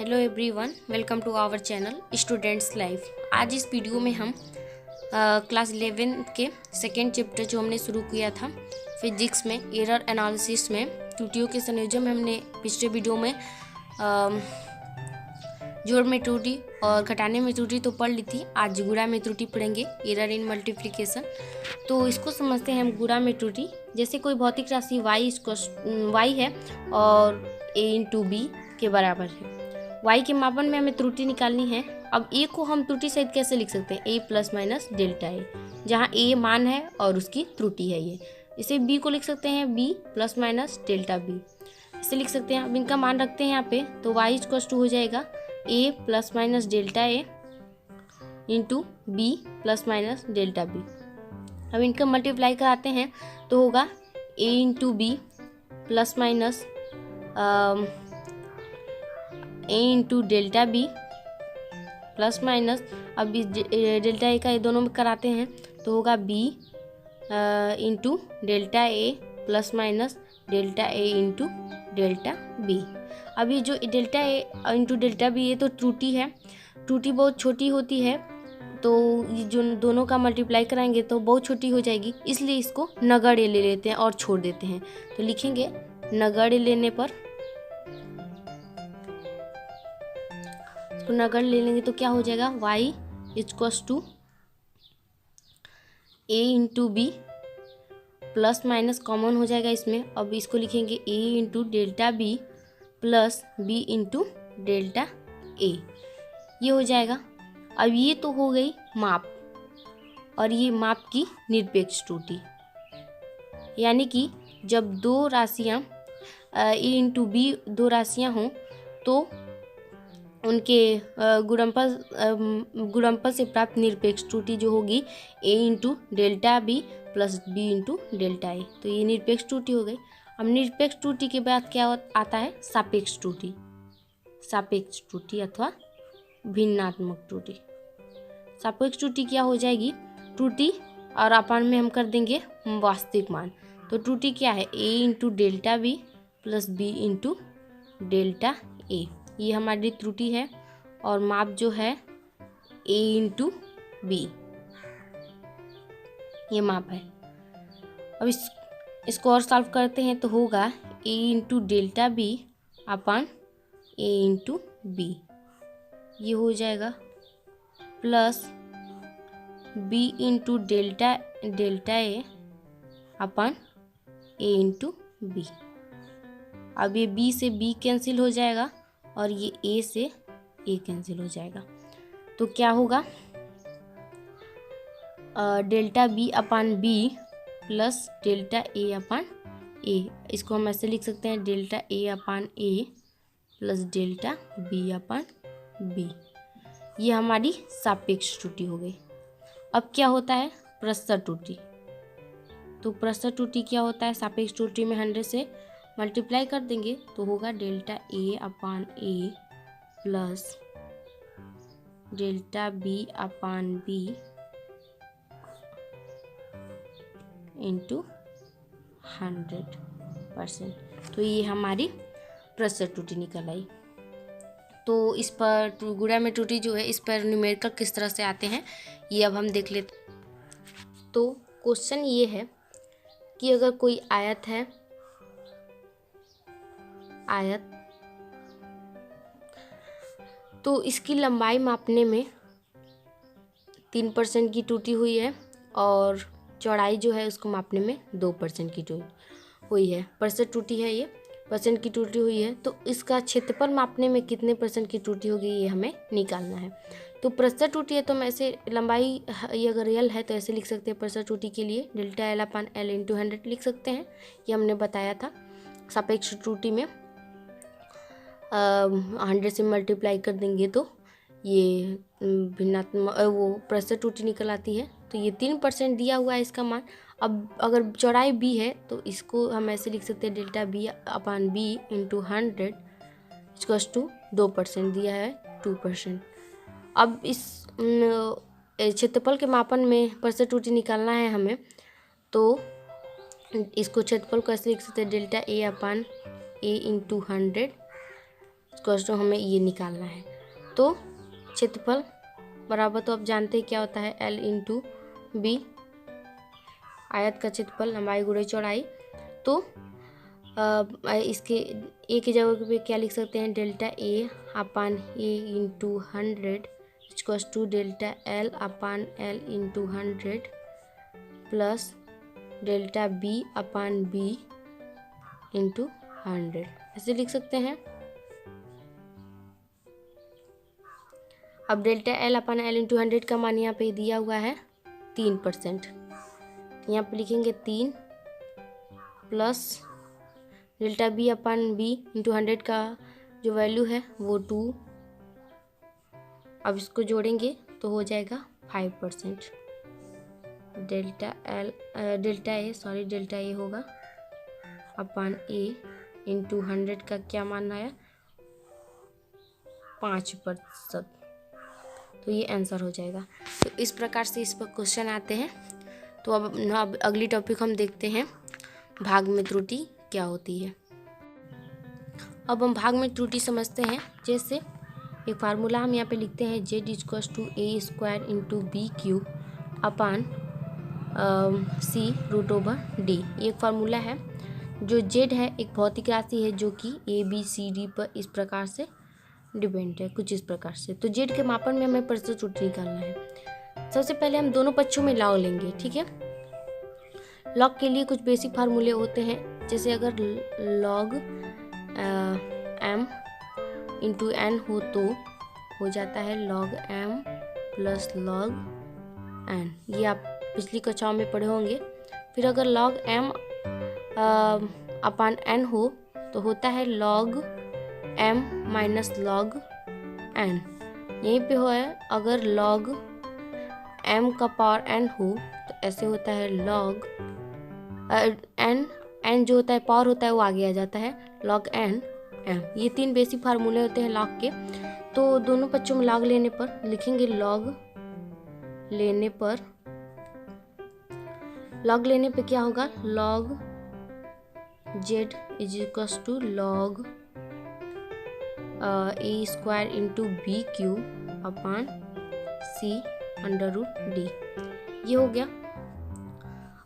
Hello everyone, welcome to our channel Students Life. आज इस video में हम क्लास 11 के सेकेंड चैप्टर जो हमने शुरू किया था फिजिक्स में एरर एनालिसिस में त्रुटियों के संयोजन में हमने पिछले वीडियो में जोड़ में त्रुटि और घटाने में त्रुटि तो पढ़ ली थी। आज गुणा में त्रुटि पढ़ेंगे, एरर इन मल्टीप्लिकेशन। तो इसको समझते हैं हम गुणा में त्रुटि। जैसे कोई भौतिक राशि y है और a इंटू बी के बराबर है। y के मापन में हमें त्रुटि निकालनी है। अब a को हम त्रुटि सहित कैसे लिख सकते हैं? a plus minus delta a, जहाँ a मान है और उसकी त्रुटि है ये। इसे b को लिख सकते हैं b plus minus delta b, इसे लिख सकते हैं। अब इनका मान रखते हैं यहाँ पे, तो y इक्वल्स टू हो जाएगा a plus minus delta a into b plus minus delta b। अब इनका मल्टीप्लाई कराते हैं तो होगा a into b plus minus a into delta B plus minus, अब इस डेल्टा ए का ये दोनों में कराते हैं तो होगा b into delta A plus minus delta A into delta B. अब ये जो delta A into delta B ये तो त्रुटि है, त्रुटि बहुत छोटी होती है, तो ये जो दोनों का मल्टीप्लाई कराएंगे तो बहुत छोटी हो जाएगी, इसलिए इसको नगण्य ले लेते हैं और छोड़ देते हैं। तो लिखेंगे नगण्य लेने पर, इसको नगण्य ले लेंगे तो क्या हो जाएगा y equals to a into b plus minus common हो जाएगा इसमें। अब इसको लिखेंगे a into delta B plus b into delta a, ये हो जाएगा। अब ये तो हो गई माप, और ये माप की निरपेक्ष त्रुटि, यानी कि जब दो राशियाँ a इंटू बी दो राशियाँ हों तो उनके गुणनफल से प्राप्त निरपेक्ष त्रुटि जो होगी a into delta B plus B into delta A, तो ये निरपेक्ष त्रुटि हो गई। अब निरपेक्ष त्रुटि के बाद क्या आता है? सापेक्ष त्रुटि, सापेक्ष त्रुटि अथवा भिन्नात्मक त्रुटि। सापेक्ष त्रुटि क्या हो जाएगी? त्रुटि और अपान में हम कर देंगे वास्तविक मान। तो त्रुटि क्या है? a into delta B plus B into delta A, ये हमारी त्रुटि है, और माप जो है a इंटू बी, ये माप है। अब इसको और सॉल्व करते हैं तो होगा a into delta b upon a into b, ये हो जाएगा, plus b into delta a upon a into b. अब ये b से b कैंसिल हो जाएगा और ये a से a कैंसिल हो जाएगा, तो क्या होगा? Delta b upon B plus delta a upon ए, इसको हम ऐसे लिख सकते हैं delta a upon a plus delta b upon B. ये हमारी सापेक्ष त्रुटि हो गई। अब क्या होता है? प्रसर त्रुटि। तो प्रसर त्रुटि क्या होता है? सापेक्ष त्रुटि में 100 से मल्टीप्लाई कर देंगे तो होगा delta a upon a plus delta b upon b into 100%। तो ये हमारी प्रसर त्रुटि निकल आई। तो इस पर गुणा में त्रुटि जो है, इस पर न्यूमेरिकल किस तरह से आते हैं ये अब हम देख लेते। तो क्वेश्चन ये है कि अगर कोई आयत है, आयत, तो इसकी लंबाई मापने में 3% की त्रुटि हुई है और चौड़ाई जो है उसको मापने में 2% की त्रुटि हुई है। परसेंट त्रुटि है, ये परसेंट की त्रुटि हुई है, तो इसका क्षेत्रफल मापने में कितने % की त्रुटि होगी ये हमें निकालना है। तो प्रसर त्रुटि है तो हम ऐसे, लंबाई ये अगर एल है तो ऐसे लिख सकते हैं प्रसर त्रुटि के लिए delta l upon l into 100 लिख सकते हैं, ये हमने बताया था। सापेक्ष त्रुटि में 100 से मल्टीप्लाई कर देंगे तो ये भिन्नात्मक वो प्रसर त्रुटि निकल आती है। तो ये 3% दिया हुआ है इसका मान। अब अगर चौड़ाई b है तो इसको हम ऐसे लिख सकते हैं delta b upon b into 100 equals to 2% दिया है 2%। अब इस क्षेत्रफल के मापन में प्रसर त्रुटि निकालना है हमें, तो इसको क्षेत्रफल को ऐसे लिख सकते हैं delta a upon a into 100 इसको हमें ये निकालना है। तो क्षेत्रफल बराबर, तो आप जानते हैं क्या होता है, L इंटू बी, आयत का क्षेत्रफल लंबाई गुणे चौड़ाई। तो इसके ए की जगह पे क्या लिख सकते हैं, delta a upon a into 100 equals to delta l upon l into 100 plus delta b upon b into 100, ऐसे लिख सकते हैं। अब delta l upon l into 100 का मान यहाँ पे दिया हुआ है 3%, यहाँ पे लिखेंगे 3 plus delta b upon b into 100 का जो वैल्यू है वो 2। अब इसको जोड़ेंगे तो हो जाएगा 5%। डेल्टा ए होगा अपान ए इंटू 100 का क्या मान आया, 5%। तो ये आंसर हो जाएगा। तो इस प्रकार से इस पर क्वेश्चन आते हैं। तो अब अगली टॉपिक हम देखते हैं, भाग में त्रुटि क्या होती है। अब हम भाग में त्रुटि समझते हैं। जैसे एक फार्मूला हम यहाँ पे लिखते हैं, z equals to a square into b cube upon c root over d. ये एक फार्मूला है। जो z है एक भौतिक राशि है जो कि ए बी सी डी पर इस प्रकार से डिपेंड है, कुछ इस प्रकार से। तो z के मापन में हमें प्रतिशत त्रुटि निकालना है। सबसे पहले हम दोनों पक्षों में लॉग लेंगे, ठीक है। लॉग के लिए कुछ बेसिक फार्मूले होते हैं। जैसे अगर लॉग m इंटू n हो तो हो जाता है log m plus log n, ये आप पिछली कक्षाओं में पढ़े होंगे। फिर अगर log m अपान n हो तो होता है log m minus log n। यहीं पे हो है अगर log m का पावर n हो तो ऐसे होता है log n जो होता है पावर होता है वो आगे आ जाता है log n m। ये 3 बेसिक फार्मूले होते हैं लॉग के। तो दोनों पक्षों में लॉग लेने पर लिखेंगे, लॉग लेने पे क्या होगा, log z is equals to log a square into b cube upon c under root d. ये हो गया।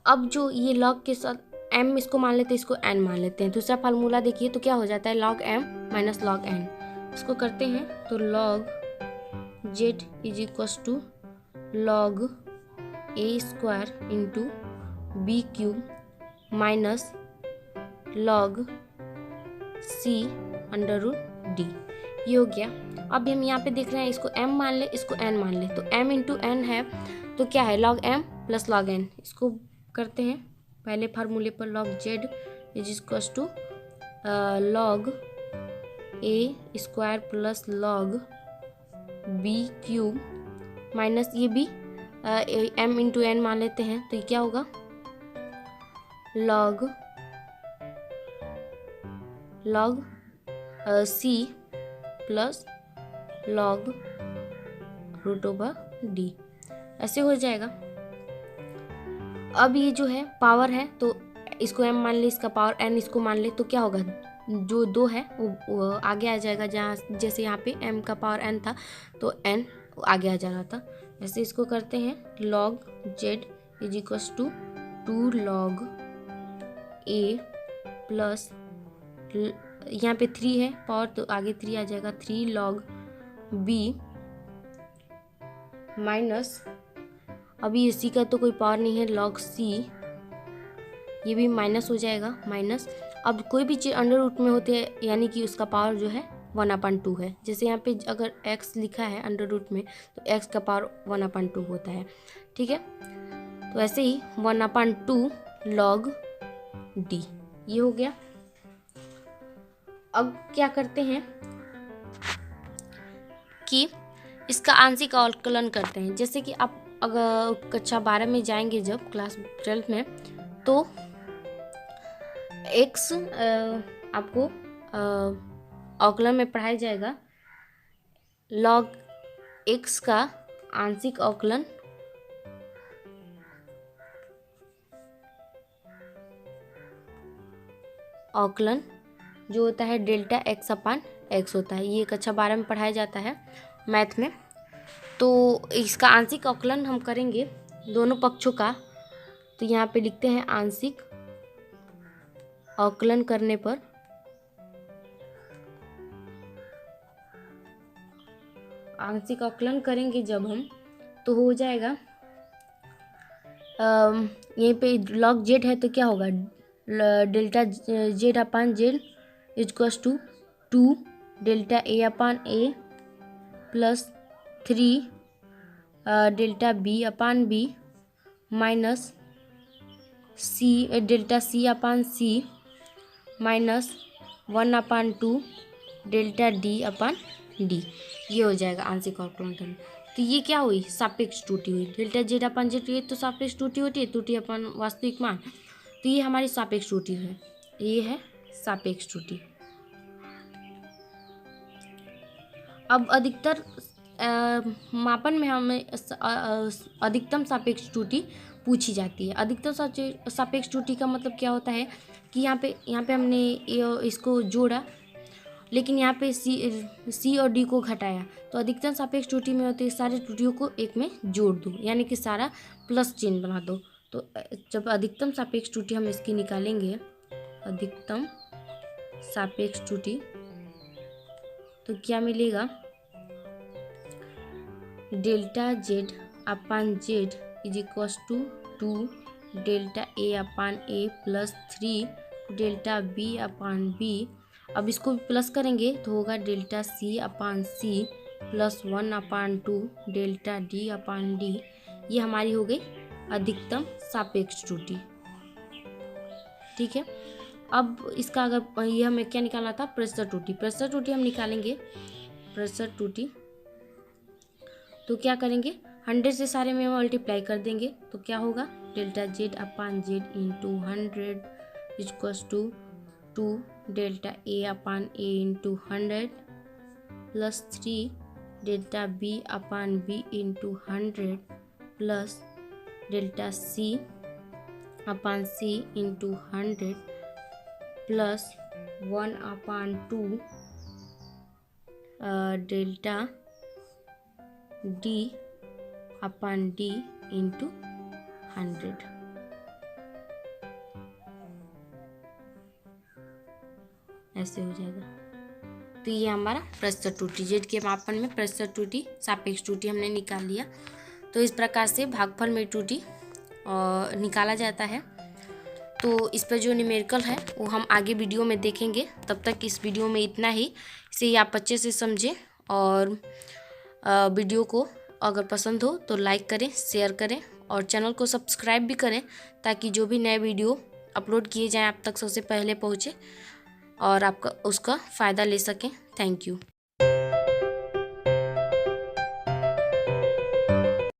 अब जो ये log के साथ m इसको मान लेते हैं, इसको n मान लेते हैं। दूसरा फार्मूला देखिए तो क्या हो जाता है, log m minus log n। इसको करते हैं तो log z is equals to log a square into b cube minus log c under root d. ये हो गया। अब हम यहाँ पे देख रहे हैं, इसको m मान ले, इसको n मान ले। तो m इंटू n है तो क्या है, log m plus log n। इसको करते हैं पहले फार्मूले पर, log z is equals to log a square plus log b cube minus ये भी m इंटू n मान लेते हैं। तो ये क्या होगा, log c plus log root over d, ऐसे हो जाएगा। अब ये जो है पावर है तो इसको m मान ले, इसका पावर n इसको मान ले, तो क्या होगा, जो 2 है वो आगे आ जाएगा। जहाँ जैसे यहाँ पे m का पावर n था तो n आगे आ जा रहा था। ऐसे इसको करते हैं, log z is equals to 2 log a plus यहाँ पे 3 है पावर तो आगे 3 आ जाएगा, 3 log b माइनस, अभी इसी का तो कोई पावर नहीं है, log c, ये भी माइनस हो जाएगा, माइनस। अब कोई भी चीज़ अंडर रूट में होती है यानी कि उसका पावर जो है 1/2 है। जैसे यहाँ पे अगर x लिखा है अंडर रूट में तो x का पावर 1/2 होता है, ठीक है। तो ऐसे ही 1/2 log d, ये हो गया। अब क्या करते हैं कि इसका आंशिक अवकलन करते हैं। जैसे कि आप अगर कक्षा 12 में जाएंगे, जब क्लास 12 में, तो x आपको अवकलन में पढ़ाया जाएगा। log x का आंशिक अवकलन जो होता है डेल्टा x अपान x होता है। ये कक्षा 12 में पढ़ाया जाता है मैथ में। तो इसका आंशिक अवकलन हम करेंगे दोनों पक्षों का। तो यहाँ पे लिखते हैं आंशिक अवकलन करने पर आंशिक अवकलन करेंगे जब हम, तो हो जाएगा यहीं पे log z है तो क्या होगा, delta z upon z equals to 2 delta a upon a plus 3 delta b upon b minus c delta c upon c minus 1 upon 2 delta d upon d। ये हो जाएगा आंशिक अवकलन करना। तो ये क्या हुई, सापेक्ष त्रुटि हुई। डेल्टा जेड अपान जेड ये तो सापेक्ष त्रुटि होती है, त्रुटि अपान वास्तविक मान। तो ये हमारी सापेक्ष त्रुटि है, ये है सापेक्ष त्रुटि। अब अधिकतर मापन में हमें अधिकतम सापेक्ष त्रुटि पूछी जाती है। अधिकतम सापेक्ष त्रुटि का मतलब क्या होता है कि यहाँ पे हमने इसको जोड़ा, लेकिन यहाँ पे सी और डी को घटाया। तो अधिकतम सापेक्ष त्रुटि में होते सारे त्रुटियों को एक में जोड़ दो, यानी कि सारा प्लस चिन्ह बना दो। तो जब अधिकतम सापेक्ष त्रुटि हम इसकी निकालेंगे, अधिकतम सापेक्ष त्रुटि, तो क्या मिलेगा, delta z upon z is equals to 2 delta a upon a plus 3 delta b upon b. अब इसको भी प्लस करेंगे तो होगा delta c upon c plus 1 upon 2 delta d upon d. ये हमारी हो गई अधिकतम सापेक्ष त्रुटि। ठीक है, अब इसका अगर ये हमें क्या निकालना था, प्रेशर त्रुटि। प्रेशर त्रुटि हम निकालेंगे, प्रेशर त्रुटि तो क्या करेंगे, 100 से सारे में मल्टीप्लाई कर देंगे। तो क्या होगा, delta z upon z into 100 equals to 2 delta a upon a into 100 plus 3 delta b upon b into 100 plus delta c upon c into 100 plus 1 upon 2 delta d upon d into 100। ऐसे हो जाएगा। तो ये हमारा pressure त्रुटि, Z के मापन में प्रेशर त्रुटि सापेक्ष त्रुटि हमने निकाल लिया। तो इस प्रकार से भागफल में त्रुटि निकाला जाता है। तो इस पर जो न्यूमेरिकल है वो हम आगे वीडियो में देखेंगे। तब तक इस वीडियो में इतना ही। इसे आप अच्छे से समझें और वीडियो को अगर पसंद हो तो लाइक करें, शेयर करें और चैनल को सब्सक्राइब भी करें, ताकि जो भी नए वीडियो अपलोड किए जाएं आप तक सबसे पहले पहुँचे और आपका उसका फ़ायदा ले सकें। Thank you.